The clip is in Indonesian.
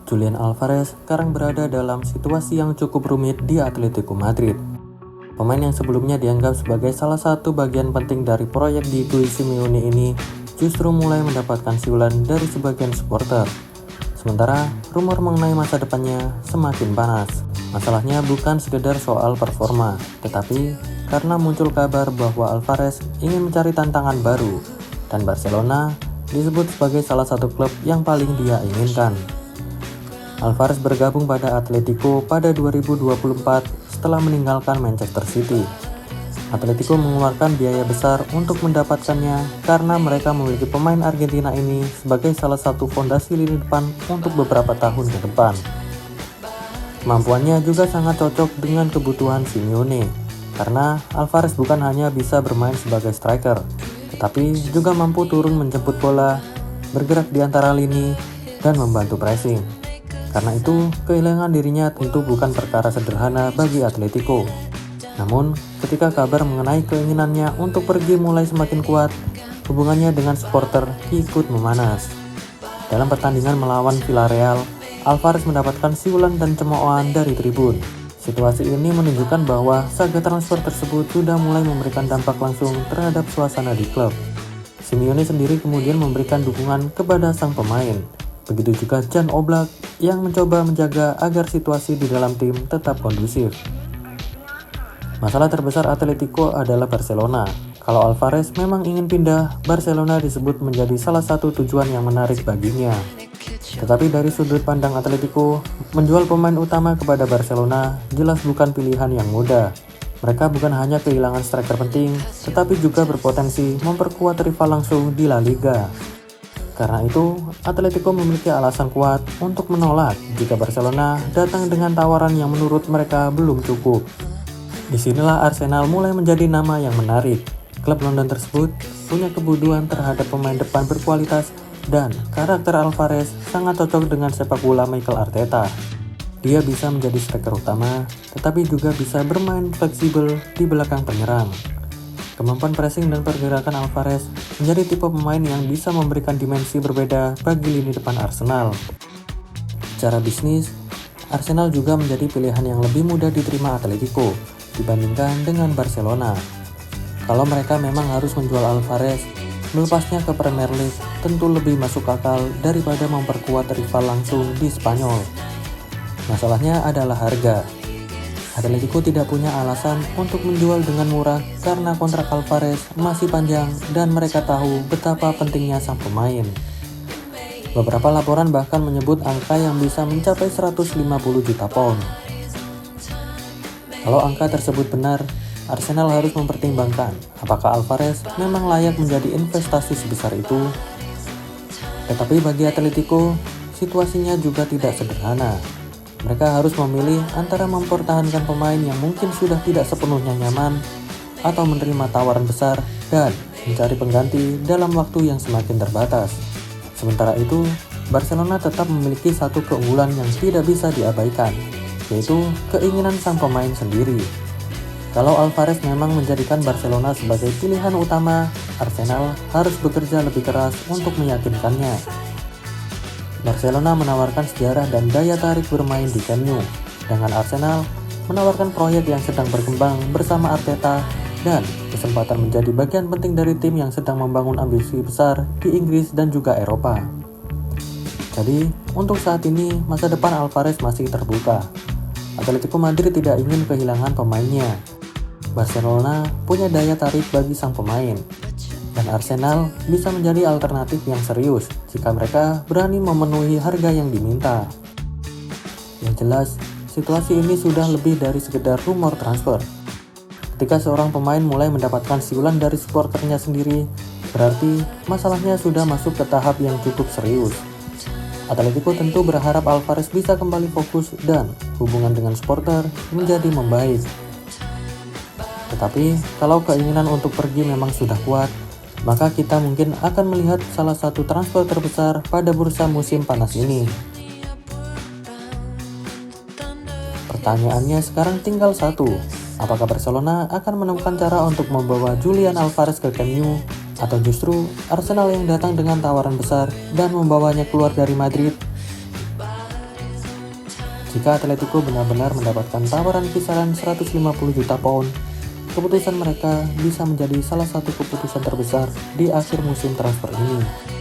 Julian Alvarez sekarang berada dalam situasi yang cukup rumit di Atletico Madrid. Pemain yang sebelumnya dianggap sebagai salah satu bagian penting dari proyek di Simeone ini justru mulai mendapatkan siulan dari sebagian supporter. Sementara rumor mengenai masa depannya semakin panas. Masalahnya bukan sekedar soal performa, tetapi karena muncul kabar bahwa Alvarez ingin mencari tantangan baru dan Barcelona disebut sebagai salah satu klub yang paling dia inginkan. Alvarez bergabung pada Atletico pada 2024 setelah meninggalkan Manchester City. Atletico mengeluarkan biaya besar untuk mendapatkannya karena mereka memiliki pemain Argentina ini sebagai salah satu fondasi lini depan untuk beberapa tahun ke depan. Kemampuannya juga sangat cocok dengan kebutuhan Simeone, karena Alvarez bukan hanya bisa bermain sebagai striker, tetapi juga mampu turun menjemput bola, bergerak di antara lini, dan membantu pressing. Karena itu, kehilangan dirinya tentu bukan perkara sederhana bagi Atletico. Namun, ketika kabar mengenai keinginannya untuk pergi mulai semakin kuat, hubungannya dengan supporter ikut memanas. Dalam pertandingan melawan Villarreal, Alvarez mendapatkan siulan dan cemoohan dari tribun. Situasi ini menunjukkan bahwa saga transfer tersebut sudah mulai memberikan dampak langsung terhadap suasana di klub. Simeone sendiri kemudian memberikan dukungan kepada sang pemain. Begitu juga Jan Oblak yang mencoba menjaga agar situasi di dalam tim tetap kondusif. Masalah terbesar Atletico adalah Barcelona. Kalau Alvarez memang ingin pindah, Barcelona disebut menjadi salah satu tujuan yang menarik baginya. Tetapi dari sudut pandang Atletico, menjual pemain utama kepada Barcelona jelas bukan pilihan yang mudah. Mereka bukan hanya kehilangan striker penting, tetapi juga berpotensi memperkuat rival langsung di La Liga. Karena itu, Atletico memiliki alasan kuat untuk menolak jika Barcelona datang dengan tawaran yang menurut mereka belum cukup. Disinilah Arsenal mulai menjadi nama yang menarik. Klub London tersebut punya kebutuhan terhadap pemain depan berkualitas dan karakter Alvarez sangat cocok dengan sepak bola Mikel Arteta. Dia bisa menjadi striker utama, tetapi juga bisa bermain fleksibel di belakang penyerang. Kemampuan pressing dan pergerakan Alvarez menjadi tipe pemain yang bisa memberikan dimensi berbeda bagi lini depan Arsenal. Secara bisnis, Arsenal juga menjadi pilihan yang lebih mudah diterima Atletico dibandingkan dengan Barcelona. Kalau mereka memang harus menjual Alvarez, melepasnya ke Premier League tentu lebih masuk akal daripada memperkuat rival langsung di Spanyol. Masalahnya adalah harga. Atletico tidak punya alasan untuk menjual dengan murah karena kontrak Alvarez masih panjang dan mereka tahu betapa pentingnya sang pemain. Beberapa laporan bahkan menyebut angka yang bisa mencapai 150 juta pound. Kalau angka tersebut benar, Arsenal harus mempertimbangkan apakah Alvarez memang layak menjadi investasi sebesar itu. Tetapi bagi Atletico, situasinya juga tidak sederhana. Mereka harus memilih antara mempertahankan pemain yang mungkin sudah tidak sepenuhnya nyaman atau menerima tawaran besar dan mencari pengganti dalam waktu yang semakin terbatas. Sementara itu, Barcelona tetap memiliki satu keunggulan yang tidak bisa diabaikan, yaitu keinginan sang pemain sendiri. Kalau Alvarez memang menjadikan Barcelona sebagai pilihan utama, Arsenal harus bekerja lebih keras untuk meyakinkannya. Barcelona menawarkan sejarah dan daya tarik bermain di Camp Nou, sedangkan Arsenal menawarkan proyek yang sedang berkembang bersama Arteta dan kesempatan menjadi bagian penting dari tim yang sedang membangun ambisi besar di Inggris dan juga Eropa. Jadi, untuk saat ini masa depan Alvarez masih terbuka. Atletico Madrid tidak ingin kehilangan pemainnya. Barcelona punya daya tarik bagi sang pemain. Dan Arsenal bisa menjadi alternatif yang serius jika mereka berani memenuhi harga yang diminta. Yang jelas, situasi ini sudah lebih dari sekedar rumor transfer. Ketika seorang pemain mulai mendapatkan siulan dari supporternya sendiri, berarti masalahnya sudah masuk ke tahap yang cukup serius. Atletico tentu berharap Alvarez bisa kembali fokus dan hubungan dengan supporter menjadi membaik. Tetapi, kalau keinginan untuk pergi memang sudah kuat, maka kita mungkin akan melihat salah satu transfer terbesar pada bursa musim panas ini. Pertanyaannya sekarang tinggal satu, apakah Barcelona akan menemukan cara untuk membawa Julian Alvarez ke Camp Nou, atau justru Arsenal yang datang dengan tawaran besar dan membawanya keluar dari Madrid? Jika Atletico benar-benar mendapatkan tawaran kisaran 150 juta pound, keputusan mereka bisa menjadi salah satu keputusan terbesar di akhir musim transfer ini.